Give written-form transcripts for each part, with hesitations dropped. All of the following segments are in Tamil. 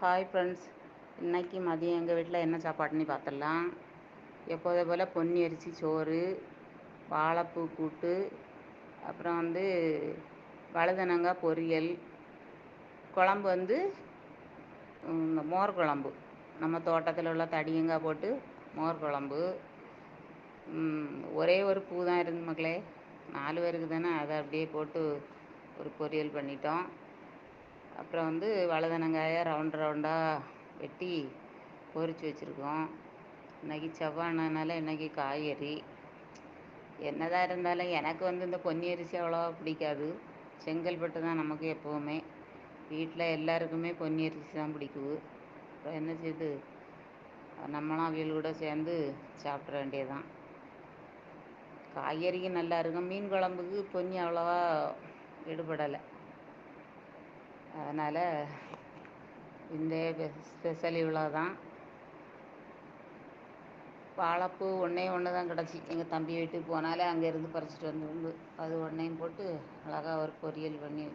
ஹாய் ஃப்ரெண்ட்ஸ், இன்னைக்கு மதியம் எங்கள் வீட்டில் என்ன சாப்பாடுன்னு பார்த்துடலாம். எப்போதே போல் பொன்னி அரிசி சோறு, வாழைப்பூ கூட்டு, அப்புறம் வழுதனங்காய் பொரியல், குழம்பு மோர் குழம்பு. நம்ம தோட்டத்தில் உள்ள தடியங்காய் போட்டு மோர் குழம்பு. ஒரே ஒரு பூ தான் இருந்து மக்களே, 4 பேருக்கு தானே, அதை அப்படியே போட்டு ஒரு பொரியல் பண்ணிட்டோம். அப்புறம் வழுதனங்காயை ரவுண்டாக வெட்டி பொரித்து வச்சுருக்கோம். இன்றைக்கி செவ்வாய்னால இன்றைக்கி காய்கறி. என்னதான் இருந்தாலும் எனக்கு இந்த பொன்னி அரிசி அவ்வளோவா பிடிக்காது. செங்கல்பட்டு தான் நமக்கு எப்போவுமே. வீட்டில் எல்லாருக்குமே பொன்னி அரிசி தான் பிடிக்குது. அப்புறம் என்ன செய்யுது, நம்மளும் அவியல் கூட சேர்ந்து சாப்பிட்ற வேண்டியதுதான். காய்கறிக்கு நல்லா இருக்கும். மீன் குழம்புக்கு பொன்னி அவ்வளோவா எடுபடலை. அதனால் இந்த ஸ்பெஷல் இவ்வளோ தான். வாழைப்பூ ஒன்றே ஒன்று தான் கிடச்சி. எங்கள் தம்பி வீட்டுக்கு போனாலே அங்கேருந்து பறிச்சிட்டு வந்து அது ஒன்றையும் போட்டு அழகாக ஒரு பொரியல் பண்ணி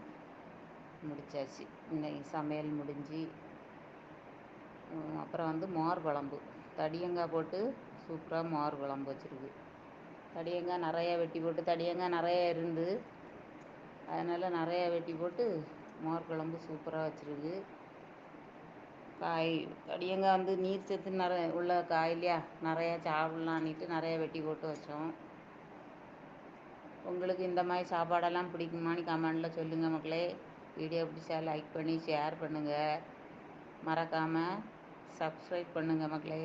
முடித்தாச்சு. இன்னைக்கு சமையல் முடிஞ்சு. அப்புறம் மோர் குழம்பு, தடியங்காய் போட்டு சூப்பராக மோர் குழம்பு வச்சுருக்கு. தடியங்காய் நிறையா வெட்டி போட்டு, தடியங்காய் நிறைய இருந்து அதனால் நிறையா வெட்டி போட்டு மோர் குழம்பு சூப்பராக வச்சுருக்கு. காய் தடியங்காய் நீர் சத்து நிறைய உள்ள காய் இல்லையா, நிறையா சாப்பிட்லான்ட்டு நிறையா வெட்டி போட்டு வச்சோம். உங்களுக்கு இந்த மாதிரி சாப்பாடெல்லாம் பிடிக்குமான்னு கமெண்டில் சொல்லுங்கள் மக்களே. வீடியோ பிடிச்சா லைக் பண்ணி ஷேர் பண்ணுங்கள். மறக்காமல் சப்ஸ்கிரைப் பண்ணுங்கள் மக்களே.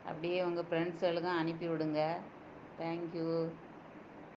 அப்படியே உங்கள் ஃப்ரெண்ட்ஸுகளுக்கும் அனுப்பி விடுங்க. தேங்க்யூ.